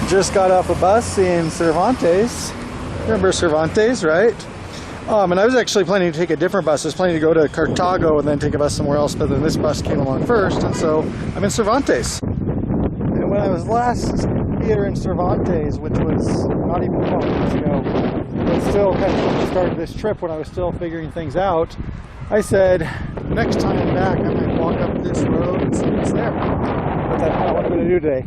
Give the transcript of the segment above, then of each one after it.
Just got off a bus in Cervantes. Remember Cervantes, right? And I was actually planning to take a different bus. I was planning to go to Cartago and then take a bus somewhere else, but then this bus came along first, and so I'm in Cervantes. And when I was last here in Cervantes, which was not even 12 weeks ago, but still kind of at the start of this trip when I was still figuring things out, I said, next time I'm back, I might walk up this road and see what's there. But that's not what I'm going to do today.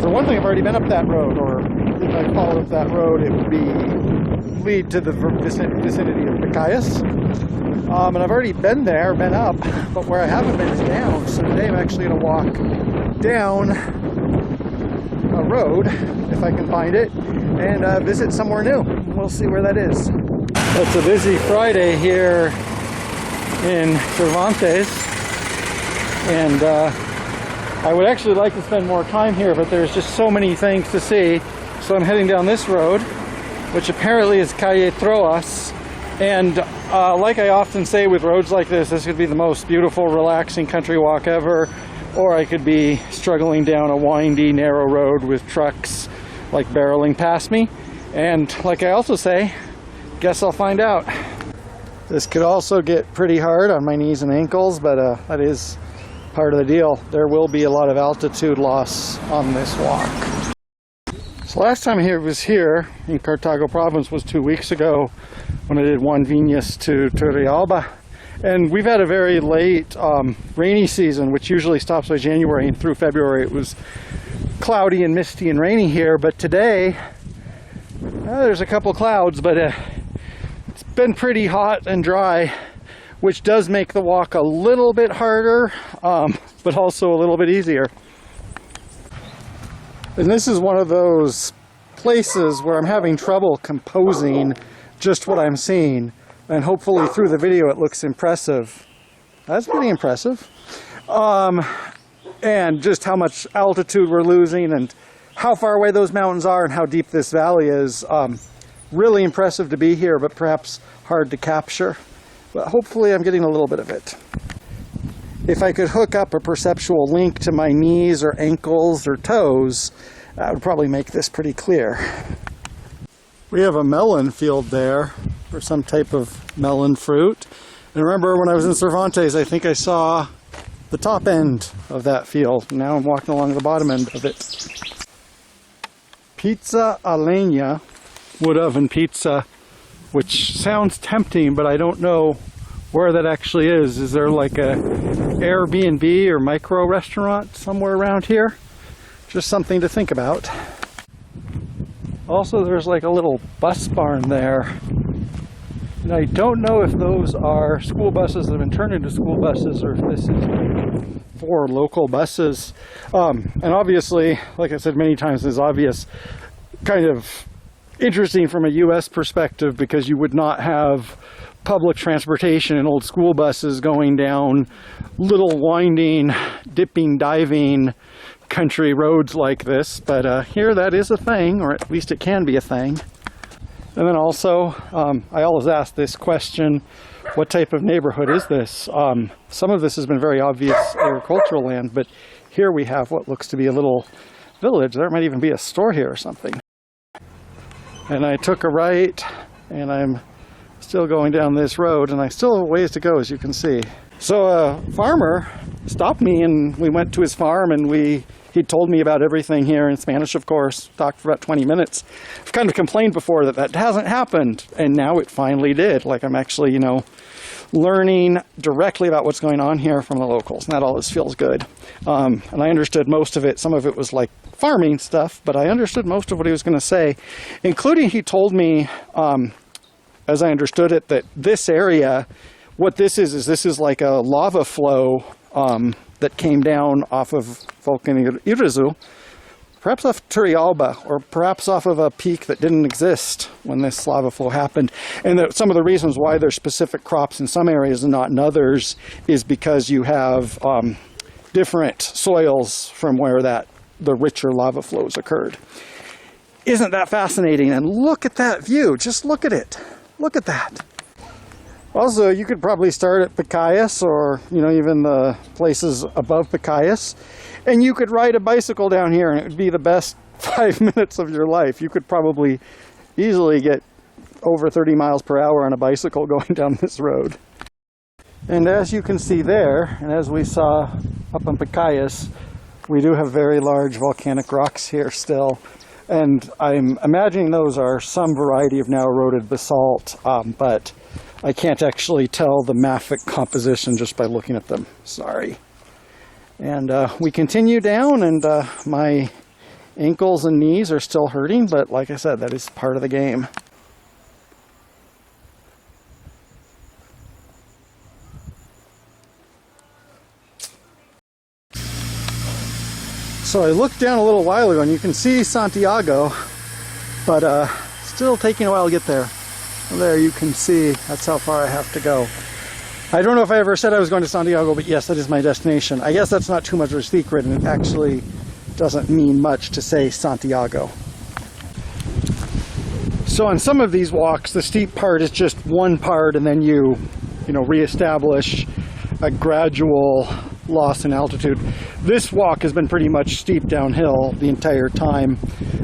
For one thing, I've already been up that road, or if I followed up that road, it would lead to the vicinity of Paraiso. And I've already been there, been up, but where I haven't been is down. So today I'm actually going to walk down a road, if I can find it, and visit somewhere new. We'll see where that is. It's a busy Friday here in Cervantes, and I would actually like to spend more time here, but there's just so many things to see. So I'm heading down this road, which apparently is Calle Troas. And like I often say with roads like this could be the most beautiful, relaxing country walk ever. Or I could be struggling down a windy, narrow road with trucks like barreling past me. And like I also say, guess I'll find out. This could also get pretty hard on my knees and ankles, but that is part of the deal. There will be a lot of altitude loss on this walk. So last time I was here in Cartago Province was 2 weeks ago when I did Juan Viñas to Turrialba. And we've had a very late rainy season, which usually stops by January, and through February it was cloudy and misty and rainy here. But today, there's a couple clouds, but it's been pretty hot and dry, which does make the walk a little bit harder, but also a little bit easier. And this is one of those places where I'm having trouble composing just what I'm seeing. And hopefully through the video it looks impressive. That's pretty impressive. And just how much altitude we're losing and how far away those mountains are and how deep this valley is. Really impressive to be here, but perhaps hard to capture. But hopefully I'm getting a little bit of it. If I could hook up a perceptual link to my knees or ankles or toes, that would probably make this pretty clear. We have a melon field there, or some type of melon fruit. And remember when I was in Cervantes, I think I saw the top end of that field. Now I'm walking along the bottom end of it. Pizza a leña, wood oven pizza, which sounds tempting, but I don't know where that actually is. Is there like a Airbnb or micro restaurant somewhere around here? Just something to think about. Also, there's like a little bus barn there. And I don't know if those are school buses that have been turned into school buses or if this is for local buses. And obviously, like I said many times, it's obvious, kind of interesting from a U.S. perspective, because you would not have public transportation and old school buses going down little winding, dipping, diving country roads like this, but here that is a thing, or at least it can be a thing. And then also, I always ask this question, what type of neighborhood is this? Some of this has been very obvious agricultural land, but here we have what looks to be a little village. There might even be a store here or something. And I took a right, and I'm still going down this road, and I still have a ways to go, as you can see. So a farmer stopped me, and we went to his farm, and he told me about everything here in Spanish, of course. Talked for about 20 minutes. I've kind of complained before that hasn't happened, and now it finally did. Like I'm actually, learning directly about what's going on here from the locals, and that always feels good. And I understood most of it. Some of it was like farming stuff, but I understood most of what he was going to say, including he told me, as I understood it, that this area, what this is like a lava flow that came down off of volcano Irazu, perhaps off Turrialba, or perhaps off of a peak that didn't exist when this lava flow happened. And that some of the reasons why there's specific crops in some areas and not in others is because you have different soils from where the richer lava flows occurred. Isn't that fascinating? And look at that view. Just look at it. Look at that. Also, you could probably start at Paraiso, or even the places above Paraiso, and you could ride a bicycle down here, and it would be the best 5 minutes of your life. You could probably easily get over 30 miles per hour on a bicycle going down this road. And as you can see there, and as we saw up on Pacayas, we do have very large volcanic rocks here still. And I'm imagining those are some variety of now eroded basalt, but I can't actually tell the mafic composition just by looking at them. Sorry. And we continue down, and my ankles and knees are still hurting, but like I said, that is part of the game. So I looked down a little while ago and you can see Santiago, but still taking a while to get there. There you can see that's how far I have to go. I don't know if I ever said I was going to Santiago, but yes, that is my destination. I guess that's not too much of a secret, and it actually doesn't mean much to say Santiago. So on some of these walks, the steep part is just one part, and then you reestablish a gradual loss in altitude. This walk has been pretty much steep downhill the entire time.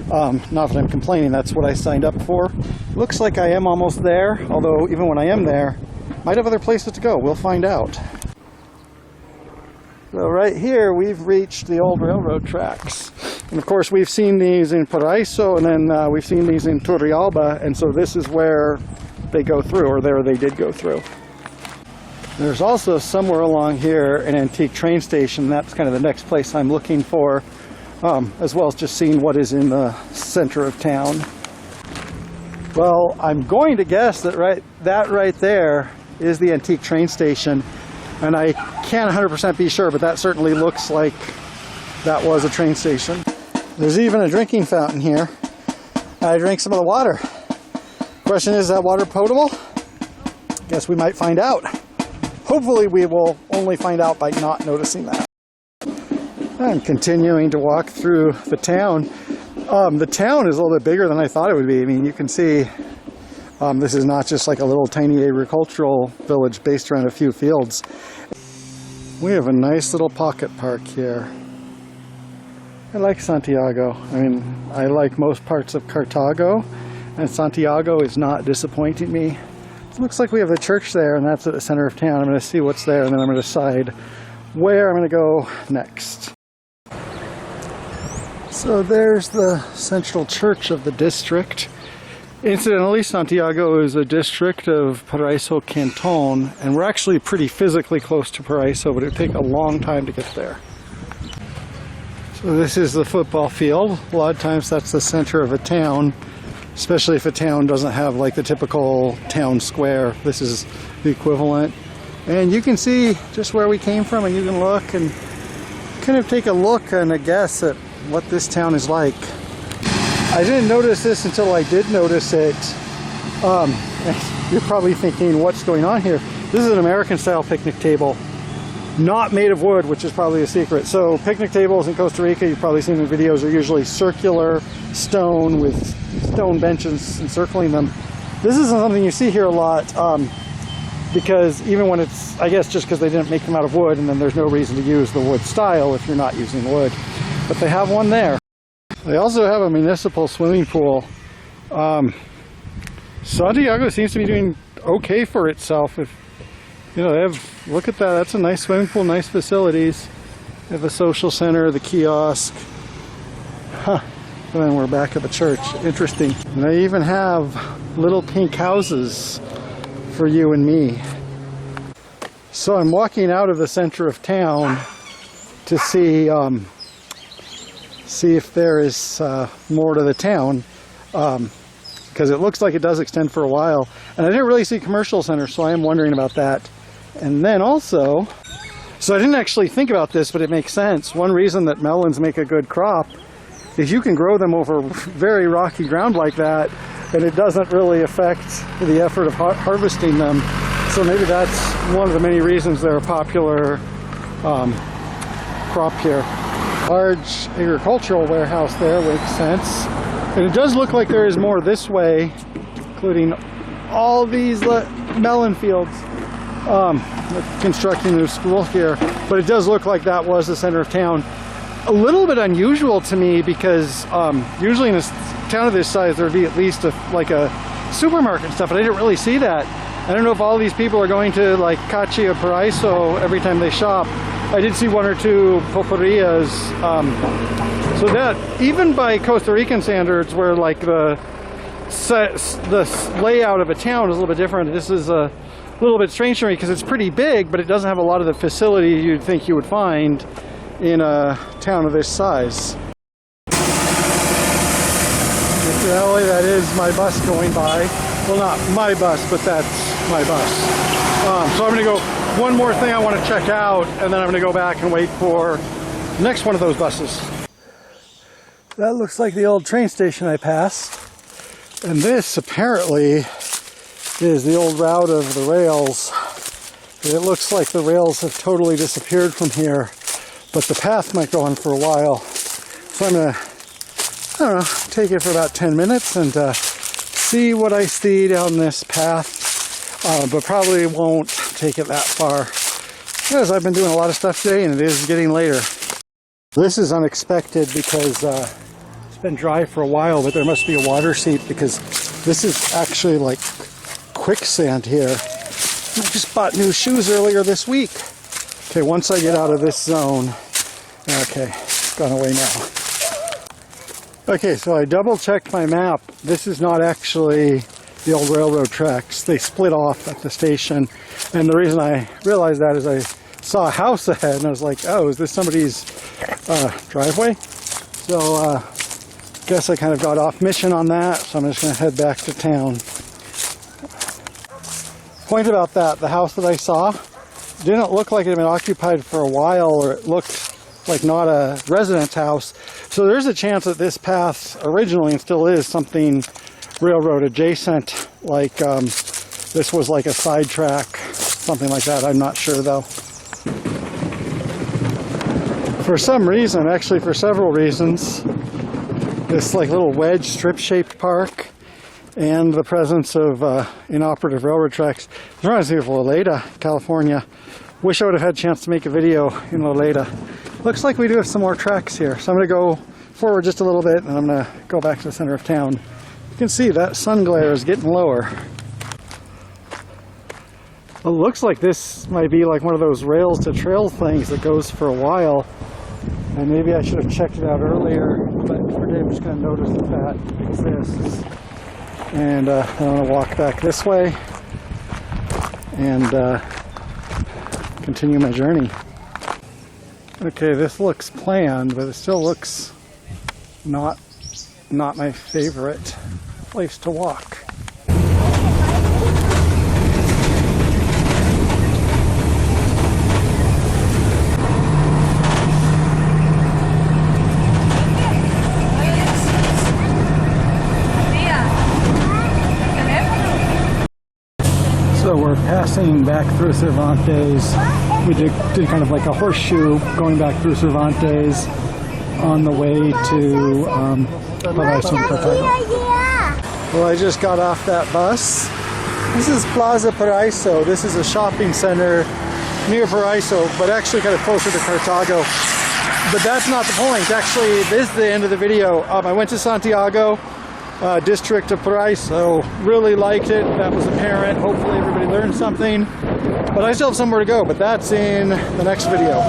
Not that I'm complaining, that's what I signed up for. Looks like I am almost there, although even when I am there, might have other places to go. We'll find out. So right here we've reached the old railroad tracks. And of course we've seen these in Paraiso, and then we've seen these in Turrialba, and so this is where they go through, or there they did go through. There's also somewhere along here an antique train station. That's kind of the next place I'm looking for, as well as just seeing what is in the center of town. Well, I'm going to guess that right there is the antique train station, and I can't 100% be sure, but that certainly looks like that was a train station. There's even a drinking fountain here. I drank some of the water. Question is that water potable? Guess we might find out. Hopefully we will only find out by not noticing that. I'm continuing to walk through the town. The town is a little bit bigger than I thought it would be. I mean, you can see this is not just like a little tiny agricultural village based around a few fields. We have a nice little pocket park here. I like Santiago. I mean, I like most parts of Cartago, and Santiago is not disappointing me. It looks like we have a church there, and that's at the center of town. I'm going to see what's there, and then I'm going to decide where I'm going to go next. So there's the central church of the district. Incidentally, Santiago is a district of Paraiso Canton, and we're actually pretty physically close to Paraiso, but it would take a long time to get there. So this is the football field. A lot of times that's the center of a town, especially if a town doesn't have like the typical town square. This is the equivalent. And you can see just where we came from, and you can look and kind of take a look and a guess at what this town is like. I didn't notice this until I did notice it. You're probably thinking, what's going on here? This is an American style picnic table, not made of wood, which is probably a secret. So picnic tables in Costa Rica, you've probably seen in videos, are usually circular stone with stone benches encircling them. This isn't something you see here a lot, because even when it's, I guess just because they didn't make them out of wood, and then there's no reason to use the wood style if you're not using wood. But they have one there. They also have a municipal swimming pool. Santiago seems to be doing okay for itself. If they have, look at that, that's a nice swimming pool, nice facilities. They have a social center, the kiosk. And then we're back at the church. Interesting. And they even have little pink houses for you and me. So I'm walking out of the center of town to see if there is more to the town, because it looks like it does extend for a while. And I didn't really see commercial center, so I am wondering about that. And then also, so I didn't actually think about this, but it makes sense. One reason that melons make a good crop is you can grow them over very rocky ground like that, and it doesn't really affect the effort of harvesting them. So maybe that's one of the many reasons they're a popular crop here. Large agricultural warehouse there makes sense. And it does look like there is more this way, including all these melon fields. Constructing a new school here, but it does look like that was the center of town. a little bit unusual to me because usually in a town of this size there would be at least like a supermarket and stuff, but I didn't really see that. I don't know if all these people are going to like Cachi or Paraiso every time they shop. I did see one or two pulperias. So that, even by Costa Rican standards, where like the layout of a town is a little bit different, this is a little bit strange to me because it's pretty big, but it doesn't have a lot of the facilities you'd think you would find in a town of this size. Incidentally, that is my bus going by. Well, not my bus, but that's my bus. So I'm going to go, one more thing I want to check out, and then I'm going to go back and wait for the next one of those buses. That looks like the old train station I passed. And this apparently is the old route of the rails. It looks like the rails have totally disappeared from here, but the path might go on for a while. So I'm going to, I don't know, take it for about 10 minutes and see what I see down this path, but probably won't take it that far because I've been doing a lot of stuff today and it is getting later. This is unexpected because it's been dry for a while, but there must be a water seep because this is actually like quicksand here. I just bought new shoes earlier this week. Okay, once I get out of this zone, okay, it's gone away now. Okay, so I double checked my map. This is not actually the old railroad tracks. They split off at the station. And the reason I realized that is I saw a house ahead and I was like, oh, is this somebody's driveway? So guess I kind of got off mission on that. So I'm just going to head back to town. Point about that, the house that I saw didn't look like it had been occupied for a while, or it looked like not a residence house. So there's a chance that this path originally, and still is, something railroad adjacent, like this was like a side track, something like that. I'm not sure though. For some reason, actually for several reasons, this like little wedge strip-shaped park and the presence of inoperative railroad tracks. It reminds me of Loleta, California. Wish I would have had a chance to make a video in Loleta. Looks like we do have some more tracks here. So I'm going to go forward just a little bit and I'm going to go back to the center of town. You can see that sun glare is getting lower. It looks like this might be like one of those rails to trail things that goes for a while. And maybe I should have checked it out earlier, but for today I'm just going to notice that that exists. And I'm going to walk back this way and continue my journey. Okay, this looks planned, but it still looks not my favorite place to walk. So we're passing back through Cervantes. We did kind of like a horseshoe going back through Cervantes on the way to Paraiso Canton. Well, I just got off that bus. This is Plaza Paraiso. This is a shopping center near Paraiso, but actually kind of closer to Cartago. But that's not the point. Actually, this is the end of the video. I went to Santiago, district of Paraiso. Really liked it. That was apparent. Hopefully everybody learned something. But I still have somewhere to go, but that's in the next video.